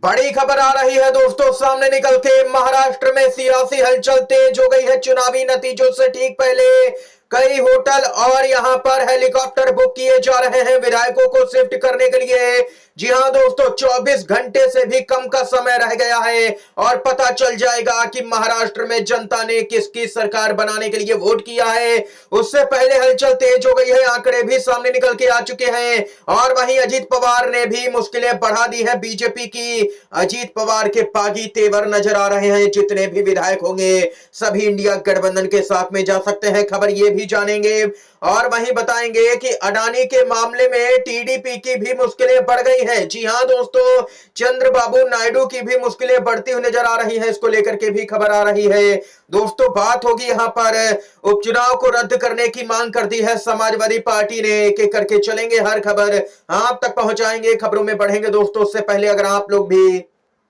बड़ी खबर आ रही है दोस्तों सामने निकल के। महाराष्ट्र में सियासी हलचल तेज हो गई है। चुनावी नतीजों से ठीक पहले कई होटल और यहां पर हेलीकॉप्टर बुक किए जा रहे हैं विधायकों को शिफ्ट करने के लिए। जी हां दोस्तों, 24 घंटे से भी कम का समय रह गया है और पता चल जाएगा कि महाराष्ट्र में जनता ने किसकी सरकार बनाने के लिए वोट किया है। उससे पहले हलचल तेज हो गई है, आंकड़े भी सामने निकल के आ चुके हैं और वहीं अजीत पवार ने भी मुश्किलें बढ़ा दी है बीजेपी की। अजीत पवार के बागी तेवर नजर आ रहे हैं। जितने भी विधायक होंगे सभी इंडिया गठबंधन के साथ में जा सकते हैं, खबर ये भी जानेंगे और वहीं बताएंगे कि अडानी के मामले में टीडीपी की भी मुश्किलें बढ़ गई हैं। जी हां दोस्तों, चंद्रबाबू नायडू की भी मुश्किलें बढ़ती हुई नजर आ रही हैं, इसको लेकर के भी खबर आ रही है। दोस्तों बात होगी यहां पर उपचुनाव को रद्द करने की मांग कर दी है समाजवादी पार्टी ने। एक एक करके चलेंगे, हर खबर आप तक पहुंचाएंगे, खबरों में बढ़ेंगे दोस्तों। उससे पहले अगर आप लोग भी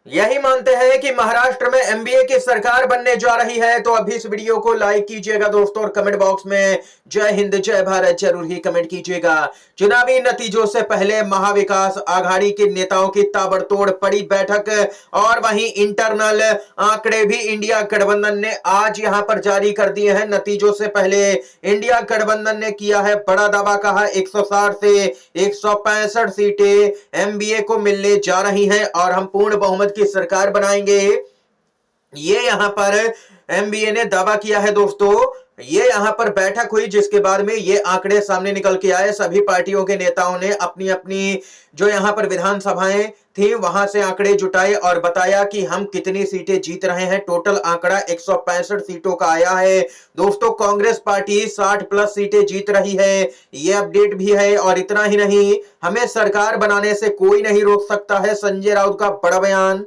यही मानते हैं कि महाराष्ट्र में एमबीए की सरकार बनने जा रही है तो अभी इस वीडियो को लाइक कीजिएगा दोस्तों और कमेंट बॉक्स में जय हिंद जय भारत जरूर ही कमेंट कीजिएगा। चुनावी नतीजों से पहले महाविकास आघाड़ी के नेताओं की ताबड़तोड़ पड़ी बैठक और वहीं इंटरनल आंकड़े भी इंडिया गठबंधन ने आज यहां पर जारी कर दिए हैं। नतीजों से पहले इंडिया गठबंधन ने किया है बड़ा दावा, कहा 160 से 165 सीटें एमबीए को मिलने जा रही हैं और हम पूर्ण बहुमत की सरकार बनाएंगे। ये यहां पर एमबीए ने दावा किया है दोस्तों। ये यहां पर बैठक हुई जिसके बाद में ये आंकड़े सामने निकल के आए। सभी पार्टियों के नेताओं ने अपनी अपनी जो यहां पर विधानसभाएं थी वहां से आंकड़े जुटाए और बताया कि हम कितनी सीटें जीत रहे हैं। टोटल आंकड़ा 165 सीटों का आया है दोस्तों। कांग्रेस पार्टी 60 प्लस सीटें जीत रही है, ये अपडेट भी है। और इतना ही नहीं, हमें सरकार बनाने से कोई नहीं रोक सकता है, संजय राउत का बड़ा बयान।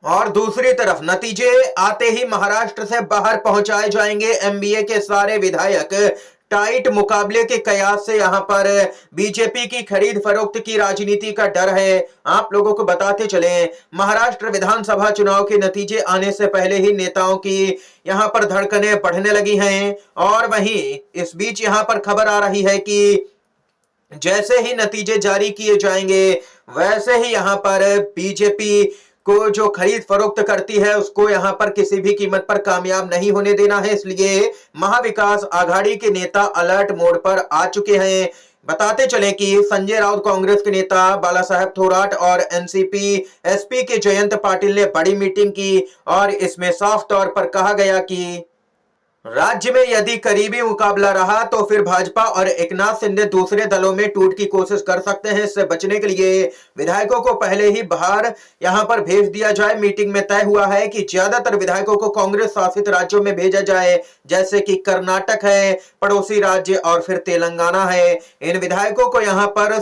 और दूसरी तरफ नतीजे आते ही महाराष्ट्र से बाहर पहुंचाए जाएंगे एमबीए के सारे विधायक। टाइट मुकाबले के कयास से यहां पर बीजेपी की खरीद फरोख्त की राजनीति का डर है। आप लोगों को बताते चले, महाराष्ट्र विधानसभा चुनाव के नतीजे आने से पहले ही नेताओं की यहां पर धड़कनें बढ़ने लगी हैं। और वहीं इस बीच यहां पर खबर आ रही है कि जैसे ही नतीजे जारी किए जाएंगे वैसे ही यहां पर बीजेपी को जो खरीद फरोख्त करती है उसको यहां पर किसी भी कीमत पर कामयाब नहीं होने देना है। इसलिए महाविकास आघाड़ी के नेता अलर्ट मोड पर आ चुके हैं। बताते चले कि संजय राउत कांग्रेस के नेता बाला साहेब थोराट और एनसीपी एसपी के जयंत पाटिल ने बड़ी मीटिंग की और इसमें साफ तौर पर कहा गया कि राज्य में यदि करीबी मुकाबला रहा तो फिर भाजपा और एकनाथ शिंदे दूसरे दलों में टूट की कोशिश कर सकते हैं। इससे बचने के लिए विधायकों को पहले ही बाहर यहां पर भेज दिया जाए। मीटिंग में तय हुआ है कि ज्यादातर विधायकों को कांग्रेस शासित राज्यों में भेजा जाए, जैसे कि कर्नाटक है, पड़ोसी राज्य और फिर तेलंगाना है। इन विधायकों को यहां पर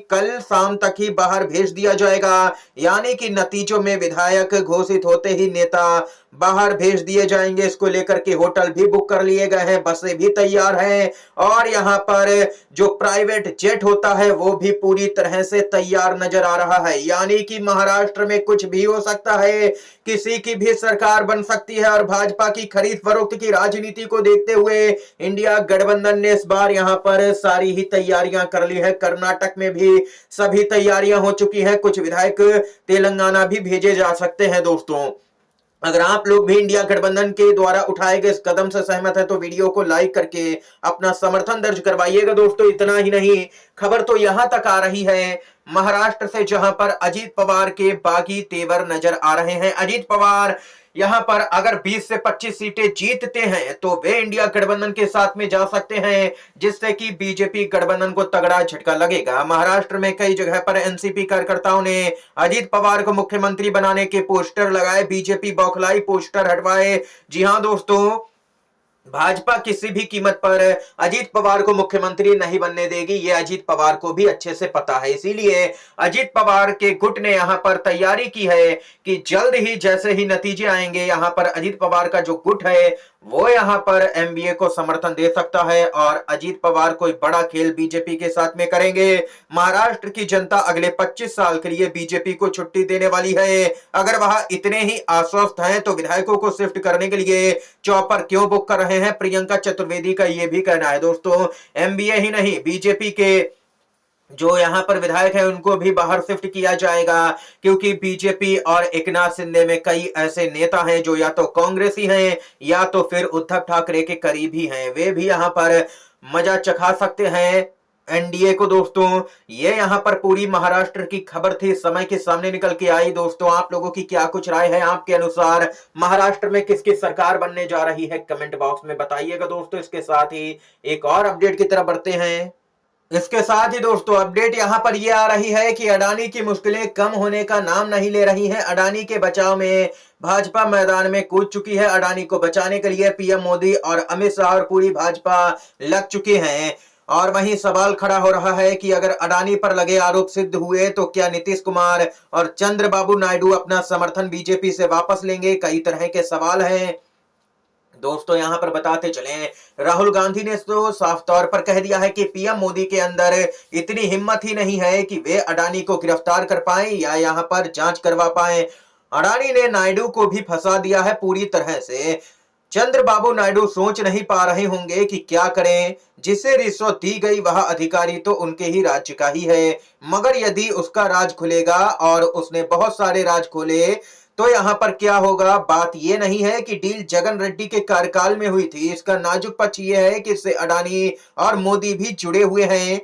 कल शाम तक ही बाहर भेज दिया जाएगा। यानी कि नतीजों में विधायक घोषित होते ही नेता बाहर भेज दिए जाएंगे। इसको लेकर के होटल भी बुक कर लिए गए हैं, बसें भी तैयार हैं और यहां पर जो प्राइवेट जेट होता है वो भी पूरी तरह से तैयार नजर आ रहा है। यानी कि महाराष्ट्र में कुछ भी हो सकता है, किसी की भी सरकार बन सकती है। और भाजपा की खरीद फरोख्त की राजनीति को देखते हुए इंडिया गठबंधन ने इस बार यहां पर सारी ही तैयारियां कर ली है। कर्नाटक में भी सभी तैयारियां हो चुकी है, कुछ विधायक तेलंगाना भी भेजे जा सकते हैं दोस्तों। अगर आप लोग भी इंडिया गठबंधन के द्वारा उठाए गए इस कदम से सहमत है तो वीडियो को लाइक करके अपना समर्थन दर्ज करवाइएगा दोस्तों। इतना ही नहीं, खबर तो यहां तक आ रही है महाराष्ट्र से जहां पर अजीत पवार के बागी तेवर नजर आ रहे हैं। अजीत पवार यहां पर अगर 20 से 25 सीटें जीतते हैं तो वे इंडिया गठबंधन के साथ में जा सकते हैं, जिससे कि बीजेपी गठबंधन को तगड़ा झटका लगेगा। महाराष्ट्र में कई जगह पर एनसीपी कार्यकर्ताओं ने अजीत पवार को मुख्यमंत्री बनाने के पोस्टर लगाए, बीजेपी बौखलाई, पोस्टर हटवाए। जी हां दोस्तों, भाजपा किसी भी कीमत पर अजीत पवार को मुख्यमंत्री नहीं बनने देगी, ये अजीत पवार को भी अच्छे से पता है। इसीलिए अजीत पवार के गुट ने यहां पर तैयारी की है कि जल्द ही जैसे ही नतीजे आएंगे यहां पर अजीत पवार का जो गुट है वो यहां पर एमबीए को समर्थन दे सकता है और अजीत पवार कोई बड़ा खेल बीजेपी के साथ में करेंगे। महाराष्ट्र की जनता अगले 25 साल के लिए बीजेपी को छुट्टी देने वाली है। अगर वह इतने ही आश्वस्त हैं तो विधायकों को शिफ्ट करने के लिए चौपर क्यों बुक कर रहे हैं? प्रियंका चतुर्वेदी का यह भी कहना है दोस्तों। एमबीए ही नहीं, बीजेपी के जो यहाँ पर विधायक है उनको भी बाहर शिफ्ट किया जाएगा, क्योंकि बीजेपी और एकनाथ शिंदे में कई ऐसे नेता हैं जो या तो कांग्रेसी हैं या तो फिर उद्धव ठाकरे के करीबी हैं। वे भी यहाँ पर मजा चखा सकते हैं एनडीए को। दोस्तों ये यहाँ पर पूरी महाराष्ट्र की खबर थी, समय के सामने निकल के आई। दोस्तों आप लोगों की क्या कुछ राय है, आपके अनुसार महाराष्ट्र में किसकी सरकार बनने जा रही है, कमेंट बॉक्स में बताइएगा। दोस्तों इसके साथ ही एक और अपडेट की तरफ बढ़ते हैं। इसके साथ ही दोस्तों अपडेट यहां पर यह आ रही है कि अडानी की मुश्किलें कम होने का नाम नहीं ले रही हैं। अडानी के बचाव में भाजपा मैदान में कूद चुकी है। अडानी को बचाने के लिए पीएम मोदी और अमित शाह और पूरी भाजपा लग चुके हैं। और वहीं सवाल खड़ा हो रहा है कि अगर अडानी पर लगे आरोप सिद्ध हुए तो क्या नीतीश कुमार और चंद्रबाबू नायडू अपना समर्थन बीजेपी से वापस लेंगे। कई तरह के सवाल हैं। दोस्तों यहां पर बताते चलें, राहुल गांधी ने तो साफ तौर पर कह दिया है कि पीएम मोदी के अंदर इतनी हिम्मत ही नहीं है कि वे अडानी को गिरफ्तार कर पाए या यहां पर जांच करवा पाए। अडानी ने नायडू को भी फंसा दिया है पूरी तरह से। चंद्रबाबू नायडू सोच नहीं पा रहे होंगे कि क्या करें। जिसे रिश्वत दी गई वह अधिकारी तो उनके ही राज्य का ही है, मगर यदि उसका राज खुलेगा और उसने बहुत सारे राज खोले तो यहां पर क्या होगा। बात यह नहीं है कि डील जगन रेड्डी के कार्यकाल में हुई थी। इसका नाजुक पक्ष यह है कि इससे अडानी और मोदी भी जुड़े हुए हैं।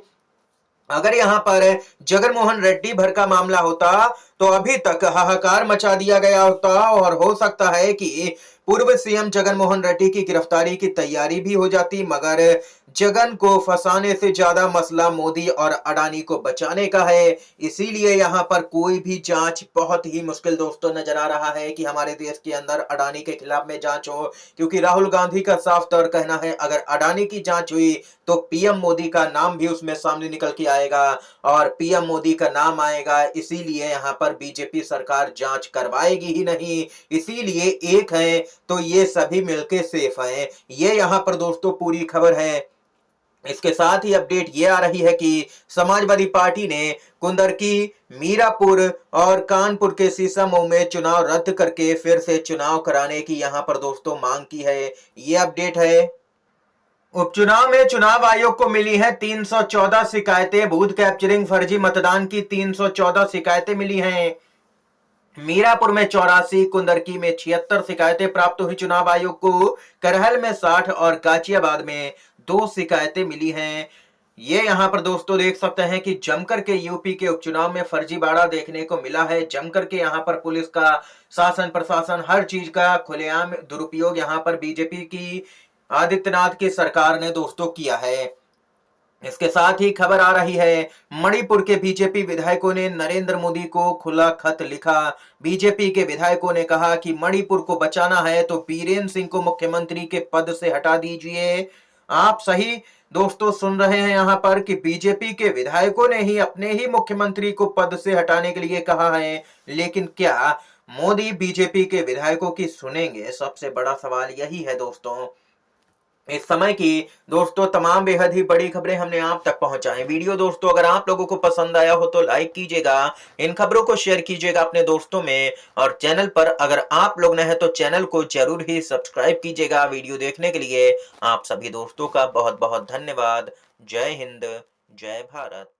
अगर यहां पर जगनमोहन रेड्डी भर का मामला होता तो अभी तक हाहाकार मचा दिया गया होता और हो सकता है कि पूर्व सीएम जगनमोहन रेड्डी की गिरफ्तारी की तैयारी भी हो जाती। मगर जगन को फंसाने से ज्यादा मसला मोदी और अडानी को बचाने का है। इसीलिए यहां पर कोई भी जांच बहुत ही मुश्किल दोस्तों नजर आ रहा है कि हमारे देश के अंदर अडानी के खिलाफ में जांच हो, क्योंकि राहुल गांधी का साफ तौर कहना है अगर अडानी की जांच हुई तो पीएम मोदी का नाम भी उसमें सामने निकल के आएगा और पीएम मोदी का नाम आएगा। इसीलिए यहां पर बीजेपी सरकार जांच करवाएगी ही नहीं। इसीलिए एक है तो ये सभी मिलके सेफ हैं। ये यहां पर दोस्तों पूरी खबर है। इसके साथ ही अपडेट ये आ रही है कि समाजवादी पार्टी ने कुंदरकी, मीरापुर और कानपुर के सीसामऊ में चुनाव रद्द करके फिर से चुनाव कराने की यहां पर दोस्तों मांग की है। ये अपडेट है। उपचुनाव में चुनाव आयोग को मिली है 314 शिकायतें। बूथ कैप्चरिंग, फर्जी मतदान की 314 शिकायतें मिली हैं। मीरापुर में 84, कुंदरकी में 76 शिकायतें प्राप्त हुई चुनाव आयोग को। करहल में 60 और गाजियाबाद में 2 शिकायतें मिली हैं। ये यहां पर दोस्तों देख सकते हैं कि जमकर के यूपी के उपचुनाव में फर्जीवाड़ा देखने को मिला है। जमकर के यहां पर पुलिस का, शासन प्रशासन, हर चीज का खुलेआम दुरुपयोग यहां पर बीजेपी की, आदित्यनाथ की सरकार ने दोस्तों किया है। इसके साथ ही खबर आ रही है, मणिपुर के बीजेपी विधायकों ने नरेंद्र मोदी को खुला खत लिखा। बीजेपी के विधायकों ने कहा कि मणिपुर को बचाना है तो बीरेन सिंह को मुख्यमंत्री के पद से हटा दीजिए। आप सही दोस्तों सुन रहे हैं यहाँ पर कि बीजेपी के विधायकों ने ही अपने ही मुख्यमंत्री को पद से हटाने के लिए कहा है। लेकिन क्या मोदी बीजेपी के विधायकों की सुनेंगे? सबसे बड़ा सवाल यही है दोस्तों। इस समय की दोस्तों तमाम बेहद ही बड़ी खबरें हमने आप तक पहुंचाएं। वीडियो दोस्तों अगर आप लोगों को पसंद आया हो तो लाइक कीजिएगा, इन खबरों को शेयर कीजिएगा अपने दोस्तों में, और चैनल पर अगर आप लोग नए हैं तो चैनल को जरूर ही सब्सक्राइब कीजिएगा। वीडियो देखने के लिए आप सभी दोस्तों का बहुत बहुत धन्यवाद। जय हिंद, जय भारत।